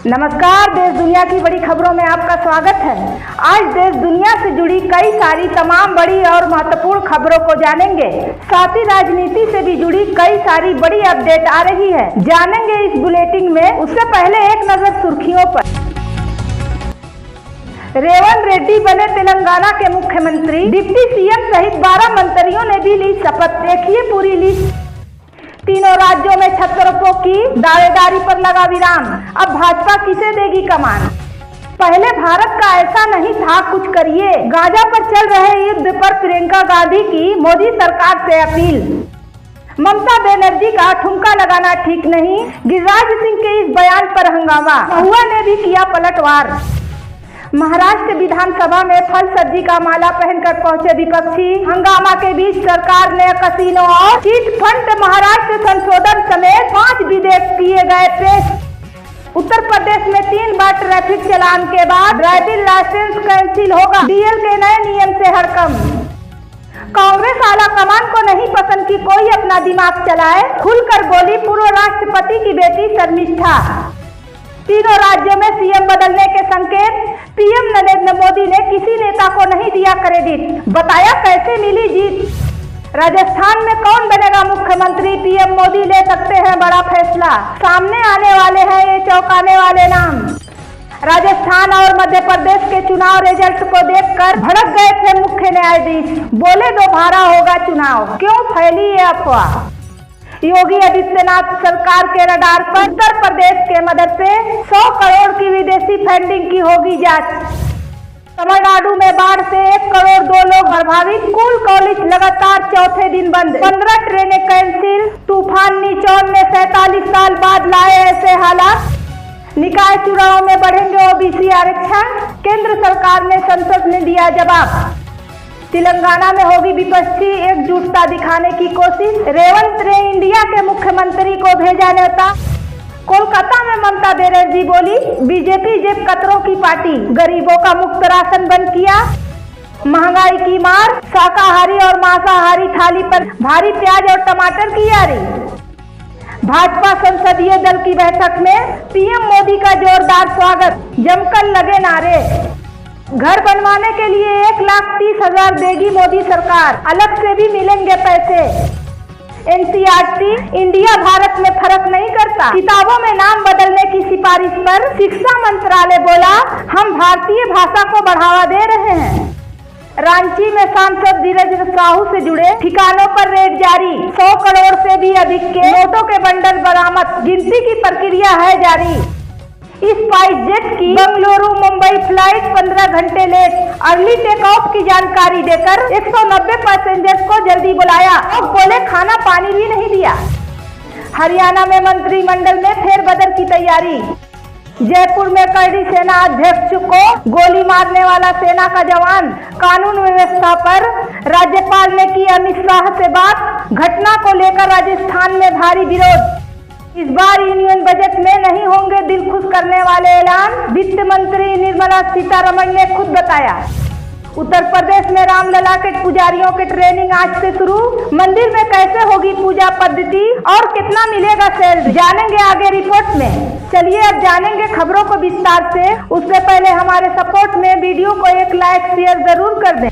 नमस्कार, देश दुनिया की बड़ी खबरों में आपका स्वागत है। आज देश दुनिया से जुड़ी कई सारी तमाम बड़ी और महत्वपूर्ण खबरों को जानेंगे। साथ ही राजनीति से भी जुड़ी कई सारी बड़ी अपडेट आ रही है, जानेंगे इस बुलेटिन में। उससे पहले एक नजर सुर्खियों पर। रेवंत रेड्डी बने तेलंगाना के मुख्यमंत्री। डिप्टी सीएम सहित 12 मंत्रियों ने भी ली शपथ। देखिए पूरी लिस्ट। तीनों राज्यों में छतरपुरों की दावेदारी पर लगा विराम। अब भाजपा किसे देगी कमान? पहले भारत का ऐसा नहीं था, कुछ करिए। गाजा पर चल रहे युद्ध पर प्रियंका गांधी की मोदी सरकार से अपील। ममता बनर्जी का ठुमका लगाना ठीक नहीं, गिरिराज सिंह के इस बयान पर हंगामा। महुआ ने भी किया पलटवार। महाराष्ट्र विधानसभा में फल सब्जी का माला पहनकर पहुंचे विपक्षी। हंगामा के बीच सरकार ने कसीनो और चिट फंड महाराष्ट्र संशोधन समेत 5 विधेयक किए गए पेश। उत्तर प्रदेश में 3 बार ट्रैफिक चालान के बाद ड्राइविंग लाइसेंस कैंसिल होगा। डीएल के नए नियम से हड़कंप। कांग्रेस आला कमान को नहीं पसंद कि कोई अपना दिमाग चलाए, खुलकर बोली पूर्व राष्ट्रपति की बेटी शर्मिष्ठा। तीनों राज्यों में सीएम बदलने के संकेत। पीएम नरेंद्र मोदी ने किसी नेता को नहीं दिया क्रेडिट, बताया कैसे मिली जीत। राजस्थान में कौन बनेगा मुख्यमंत्री? पीएम मोदी ले सकते हैं बड़ा फैसला। सामने आने वाले हैं ये चौंकाने वाले नाम। राजस्थान और मध्य प्रदेश के चुनाव रिजल्ट को देखकर भड़क गए थे मुख्य न्यायाधीश। बोले दोबारा होगा चुनाव, क्यों फैली ये अफवाह? योगी आदित्यनाथ सरकार के रडार पर उत्तर प्रदेश के मदद से 100 करोड़ की विदेशी फंडिंग की होगी जांच। तमिलनाडु में बाढ़ से 1 करोड़ 2 लोग प्रभावित। स्कूल कॉलेज लगातार चौथे दिन बंद। 15 ट्रेनें कैंसिल। तूफान निचौन ने 47 साल बाद लाए ऐसे हालात। निकाय चुनाव में बढ़ेंगे ओबीसी आरक्षण। केंद्र सरकार ने संसद में दिया जवाब। तेलंगाना में होगी विपक्षी एकजुटता दिखाने की कोशिश। रेवंत ने इंडिया के मुख्यमंत्री को भेजा न्योता। कोलकाता में ममता बनर्जी बोली बीजेपी जेब कतरों की पार्टी, गरीबों का मुफ्त राशन बंद किया। महंगाई की मार, शाकाहारी और मांसाहारी थाली पर भारी प्याज और टमाटर की यारी। भाजपा संसदीय दल की बैठक में पीएम मोदी का जोरदार स्वागत, जमकर लगे नारे। घर बनवाने के लिए 1,30,000 देगी मोदी सरकार, अलग से भी मिलेंगे पैसे। एनसीईआरटी इंडिया भारत में फर्क नहीं करता, किताबों में नाम बदलने की सिफारिश पर शिक्षा मंत्रालय बोला हम भारतीय भाषा को बढ़ावा दे रहे हैं। रांची में सांसद धीरज साहू से जुड़े ठिकानों पर रेड जारी। 100 करोड़ से भी अधिक के नोटों के बंडल बरामद, गिनती की प्रक्रिया है जारी। स्पाइस जेट की बेंगलुरु मुंबई फ्लाइट 15 घंटे लेट। अर्ली टेक ऑफ की जानकारी देकर 190 पैसेंजर्स को जल्दी बुलाया और बोले खाना पानी भी नहीं दिया। हरियाणा में मंत्रिमंडल में फेरबदल की तैयारी। जयपुर में करड़ी सेना अध्यक्ष को गोली मारने वाला सेना का जवान। कानून व्यवस्था पर राज्यपाल ने की अमित शाह से बात। घटना को लेकर राजस्थान में भारी विरोध। इस बार यूनियन बजट में नहीं होंगे दिल खुश करने वाले ऐलान, वित्त मंत्री निर्मला सीतारमण ने खुद बताया। उत्तर प्रदेश में रामलला के पुजारियों की ट्रेनिंग आज से शुरू। मंदिर में कैसे होगी पूजा पद्धति और कितना मिलेगा सैलरी, जानेंगे आगे रिपोर्ट में। चलिए अब जानेंगे खबरों को विस्तार से। उससे पहले हमारे सपोर्ट में वीडियो को एक लाइक शेयर जरूर कर दें।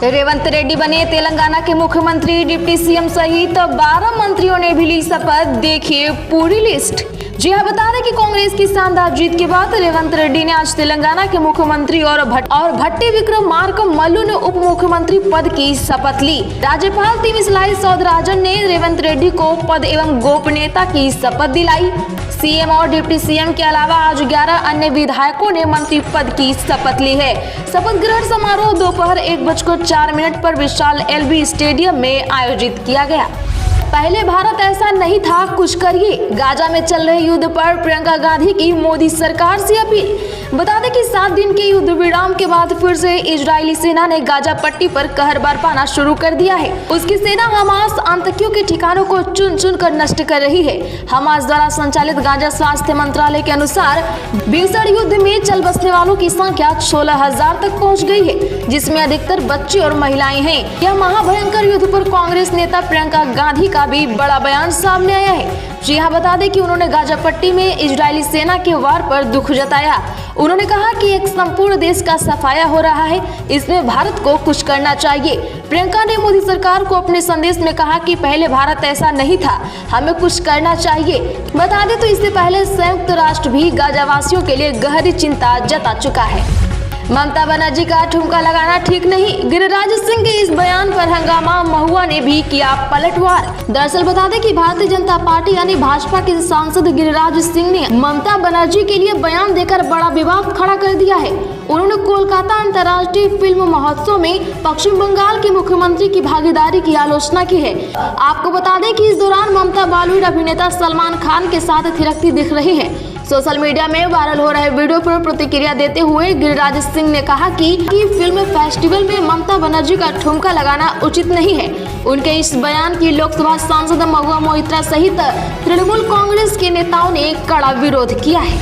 रेवंत रेड्डी बने तेलंगाना के मुख्यमंत्री। डिप्टी सीएम सहित 12 मंत्रियों ने भी ली शपथ। देखिए पूरी लिस्ट। जी हाँ, बता दें कि कांग्रेस की शानदार जीत के बाद रेवंत रेड्डी ने आज तेलंगाना के मुख्यमंत्री और भट्टी विक्रमार्का मल्लू ने उप मुख्यमंत्री पद की शपथ ली। राज्यपाल तमिलिसाई सौंदरराजन ने रेवंत रेड्डी को पद एवं गोपनीयता की शपथ दिलाई। सीएम और डिप्टी सीएम के अलावा आज 11 अन्य विधायकों ने मंत्री पद की शपथ ली है। शपथ ग्रहण समारोह दोपहर 1:04 पर विशाल एलबी स्टेडियम में आयोजित किया गया। पहले भारत ऐसा नहीं था, कुछ करिए। गाजा में चल रहे युद्ध पर प्रियंका गांधी की मोदी सरकार से अपील। बता दें कि 7 दिन के युद्ध विराम के बाद फिर से इजरायली सेना ने गाजा पट्टी पर कहर बरपाना शुरू कर दिया है। उसकी सेना हमास आतंकियों के ठिकानों को चुन चुन कर नष्ट कर रही है। हमास द्वारा संचालित गाजा स्वास्थ्य मंत्रालय के अनुसार भीषण युद्ध में चल बसने वालों की संख्या 16,000 तक पहुँच गई है, जिसमें अधिकतर बच्चे और महिलाएं हैं। यह महाभयंकर युद्ध पर कांग्रेस नेता प्रियंका गांधी का का भी बड़ा बयान सामने आया है। जी हाँ, बता दें कि उन्होंने गाजा पट्टी में इजरायली सेना के वार पर दुख जताया। उन्होंने कहा कि एक संपूर्ण देश का सफाया हो रहा है, इसमें भारत को कुछ करना चाहिए। प्रियंका ने मोदी सरकार को अपने संदेश में कहा कि पहले भारत ऐसा नहीं था, हमें कुछ करना चाहिए। बता दें तो इससे पहले संयुक्त राष्ट्र भी गाजावासियों के लिए गहरी चिंता जता चुका है। ममता बनर्जी का ठुमका लगाना ठीक नहीं, गिरिराज सिंह के इस बयान पर हंगामा, महुआ ने भी किया पलटवार। दरअसल बता दें कि भारतीय जनता पार्टी यानी भाजपा के सांसद गिरिराज सिंह ने ममता बनर्जी के लिए बयान देकर बड़ा विवाद खड़ा कर दिया है। उन्होंने कोलकाता अंतर्राष्ट्रीय फिल्म महोत्सव में पश्चिम बंगाल के मुख्यमंत्री की भागीदारी की आलोचना की है। आपको बता दें कि इस दौरान ममता बॉलीवुड अभिनेता सलमान खान के साथ थिरकती दिख रही है। सोशल मीडिया में वायरल हो रहे वीडियो पर प्रतिक्रिया देते हुए गिरिराज सिंह ने कहा कि फिल्म फेस्टिवल में ममता बनर्जी का ठुमका लगाना उचित नहीं है। उनके इस बयान की लोकसभा सांसद महुआ मोइत्रा सहित तृणमूल कांग्रेस के नेताओं ने कड़ा विरोध किया है।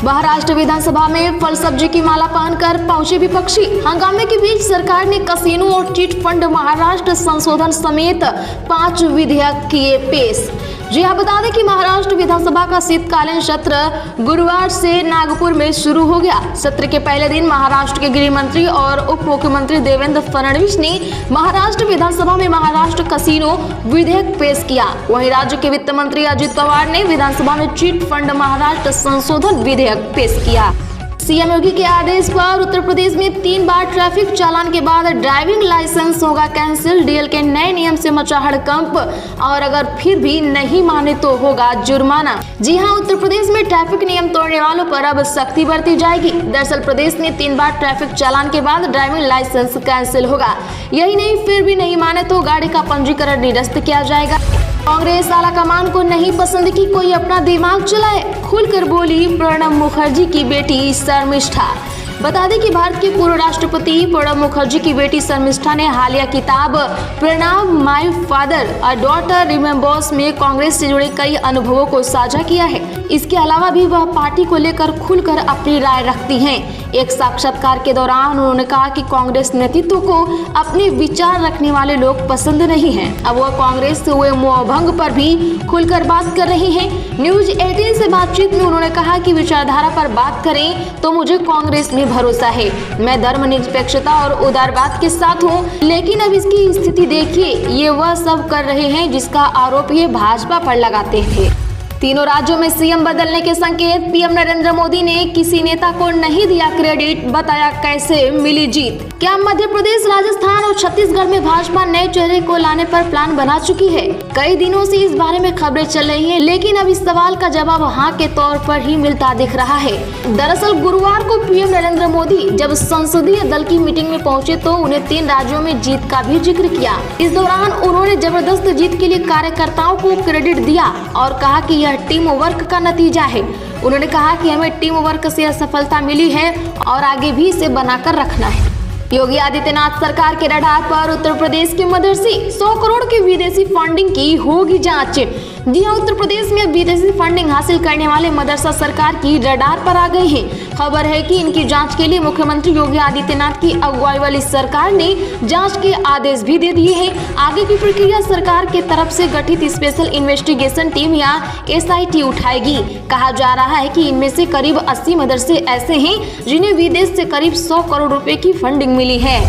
महाराष्ट्र विधानसभा में फल सब्जी की माला पहनकर पहुंचे विपक्षी, हंगामे के बीच सरकार ने कसीनो और चिट फंड महाराष्ट्र संशोधन समेत 5 विधेयक किए पेश। जी हाँ, बता दें कि महाराष्ट्र विधानसभा का शीतकालीन सत्र गुरुवार से नागपुर में शुरू हो गया। सत्र के पहले दिन महाराष्ट्र के गृह मंत्री और उप मुख्यमंत्री देवेंद्र फडणवीस ने महाराष्ट्र विधानसभा में महाराष्ट्र कसीनो विधेयक पेश किया। वहीं राज्य के वित्त मंत्री अजित पवार ने विधानसभा में चिट फंड महाराष्ट्र संशोधन विधेयक पेश किया। सीएम योगी के आदेश पर उत्तर प्रदेश में 3 बार ट्रैफिक चालान के बाद ड्राइविंग लाइसेंस होगा कैंसिल। डीएल के नए नियम से मचा हड़कंप, और अगर फिर भी नहीं माने तो होगा जुर्माना। जी हां, उत्तर प्रदेश में ट्रैफिक नियम तोड़ने वालों पर अब सख्ती बरती जाएगी। दरअसल प्रदेश में 3 बार ट्रैफिक चालान के बाद ड्राइविंग लाइसेंस कैंसिल होगा। यही नहीं, फिर भी नहीं माने तो गाड़ी का पंजीकरण निरस्त किया जाएगा। कांग्रेस आला कमान को नहीं पसंद कि कोई अपना दिमाग चलाए, खुलकर बोली प्रणब मुखर्जी की बेटी शर्मिष्ठा। बता दें कि भारत के पूर्व राष्ट्रपति प्रणब मुखर्जी की बेटी शर्मिष्ठा ने हालिया किताब Pranab my father a daughter remembers में कांग्रेस से जुड़े कई अनुभवों को साझा किया है। इसके अलावा भी वह पार्टी को लेकर खुलकर अपनी राय रखती हैं। एक साक्षात्कार के दौरान उन्होंने कहा कि कांग्रेस नेतृत्व को अपने विचार रखने वाले लोग पसंद नहीं हैं। अब वह कांग्रेस से हुए मोहभंग पर भी खुलकर बात कर रही हैं। न्यूज 18 से बातचीत में उन्होंने कहा कि विचारधारा पर बात करें तो मुझे कांग्रेस में भरोसा है। मैं धर्मनिरपेक्षता और उदारवाद के साथ हूँ, लेकिन अब इसकी स्थिति देखिए, ये वह सब कर रहे हैं जिसका आरोप ये भाजपा पर लगाते थे। तीनों राज्यों में सीएम बदलने के संकेत, पीएम नरेंद्र मोदी ने किसी नेता को नहीं दिया क्रेडिट, बताया कैसे मिली जीत। क्या मध्य प्रदेश, राजस्थान और छत्तीसगढ़ में भाजपा नए चेहरे को लाने पर प्लान बना चुकी है? कई दिनों से इस बारे में खबरें चल रही हैं, लेकिन अब इस सवाल का जवाब हाँ के तौर पर ही मिलता दिख रहा है। दरअसल गुरुवार को पीएम नरेंद्र मोदी जब संसदीय दल की मीटिंग में पहुंचे तो उन्हें 3 राज्यों में जीत का भी जिक्र किया। इस दौरान उन्होंने जबरदस्त जीत के लिए कार्यकर्ताओं को क्रेडिट दिया और कहा कि यह टीम वर्क का नतीजा है। उन्होंने कहा कि हमें टीम वर्क से सफलता मिली है और आगे भी इसे बनाकर रखना है। योगी आदित्यनाथ सरकार के रडार पर उत्तर प्रदेश की मदरसे 100 करोड़ की विदेशी फंडिंग की होगी जांच। जी हां, उत्तर प्रदेश में विदेशी फंडिंग हासिल करने वाले मदरसा सरकार की रडार पर आ गए हैं। खबर है कि इनकी जांच के लिए मुख्यमंत्री योगी आदित्यनाथ की अगुवाई वाली सरकार ने जांच के आदेश भी दे दिए हैं। आगे की प्रक्रिया सरकार के तरफ से गठित स्पेशल इन्वेस्टिगेशन टीम या SIT उठाएगी। कहा जा रहा है कि इनमें से करीब 80 मदरसे ऐसे हैं जिन्हें विदेश से करीब 100 करोड़ रुपए की फंडिंग मिली है।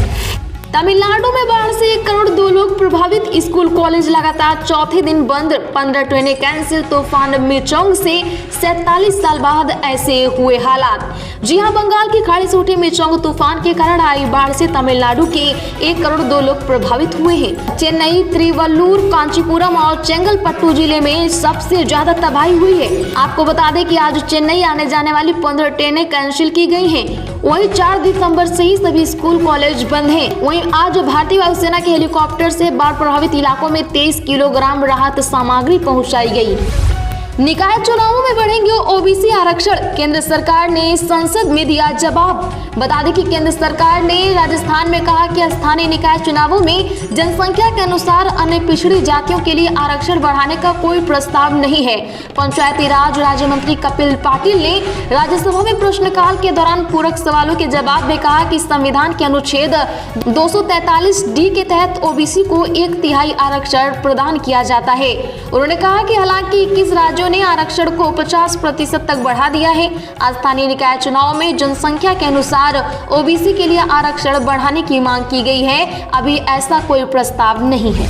तमिलनाडु में बाढ़ से 1 करोड़ 2 लोग प्रभावित, स्कूल कॉलेज लगातार चौथे दिन बंद, 15 ट्रेनें कैंसिल। तूफान मिचोंग से 47 साल बाद ऐसे हुए हालात। जी हां, बंगाल की खाड़ी से उठे मिचोंग तूफान के कारण आई बाढ़ से तमिलनाडु के 1 करोड़ 2 लोग प्रभावित हुए हैं। चेन्नई, तिरुवल्लूर, कांचीपुरम और चेंगलपट्टू जिले में सबसे ज्यादा तबाही हुई है। आपको बता दें कि आज चेन्नई आने जाने वाली 15 ट्रेनें कैंसिल की गई हैं। वहीं 4 दिसंबर से ही सभी स्कूल कॉलेज बंद हैं। वहीं आज भारतीय वायुसेना के हेलीकॉप्टर से बाढ़ प्रभावित इलाकों में 23 किलोग्राम राहत सामग्री पहुंचाई गई। निकाय चुनावों में बढ़ेंगे OBC आरक्षण, केंद्र सरकार ने संसद में दिया जवाब। बता दें कि केंद्र सरकार ने राजस्थान में कहा कि स्थानीय निकाय चुनावों में जनसंख्या के अनुसार अन्य पिछड़ी जातियों के लिए आरक्षण बढ़ाने का कोई प्रस्ताव नहीं है। पंचायती राज राज्य मंत्री कपिल पाटिल ने राज्यसभा में प्रश्नकाल के दौरान पूरक सवालों के जवाब में कहा कि संविधान के अनुच्छेद 243D के तहत ओबीसी को 1/3 आरक्षण प्रदान किया जाता है। उन्होंने कहा कि हालांकि 21 राज्यों ने आरक्षण को 50% तक बढ़ा दिया है, स्थानीय निकाय चुनाव में जनसंख्या के अनुसार ओबीसी के लिए आरक्षण बढ़ाने की मांग की गई है। अभी ऐसा कोई प्रस्ताव नहीं है।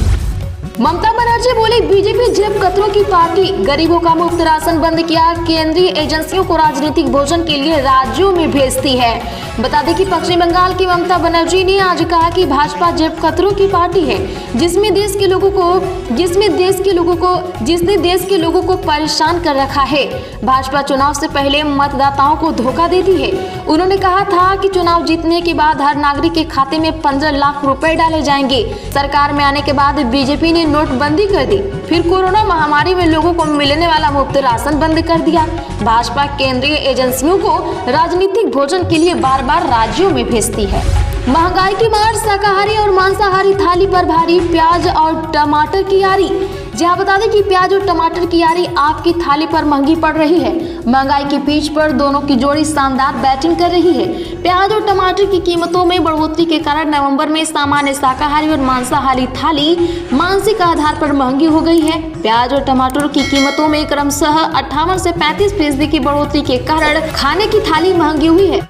ममता बनर्जी बोली, बीजेपी जेब कतरों की पार्टी, गरीबों का मुफ्त राशन बंद किया, केंद्रीय एजेंसियों को राजनीतिक भोजन के लिए राज्यों में भेजती है। बता दें कि पश्चिम बंगाल की ममता बनर्जी ने आज कहा कि भाजपा जेब कतरों की पार्टी है, जिसने देश के लोगों को परेशान कर रखा है। भाजपा चुनाव से पहले मतदाताओं को धोखा देती है। उन्होंने कहा था कि चुनाव जीतने के बाद हर नागरिक के खाते में 15 लाख रुपए डाले जाएंगे। सरकार में आने के बाद बीजेपी ने नोटबंदी कर दी, फिर कोरोना महामारी में लोगों को मिलने वाला मुफ्त राशन बंद कर दिया। भाजपा केंद्रीय एजेंसियों को राजनीतिक भोजन के लिए बार बार राज्यों में भेजती है। महंगाई की मार, शाकाहारी और मांसाहारी थाली पर भारी, प्याज और टमाटर की यारी। जहां बता दें कि प्याज और टमाटर की यारी आपकी थाली पर महंगी पड़ रही है। महंगाई की पीठ पर दोनों की जोड़ी शानदार बैटिंग कर रही है। प्याज और टमाटर की कीमतों में बढ़ोतरी के कारण नवंबर में सामान्य शाकाहारी और मांसाहारी थाली मानसिक आधार पर महंगी हो गई है। प्याज और टमाटर की कीमतों में क्रमशः 58 से 35% की बढ़ोतरी के कारण खाने की थाली महंगी हुई है।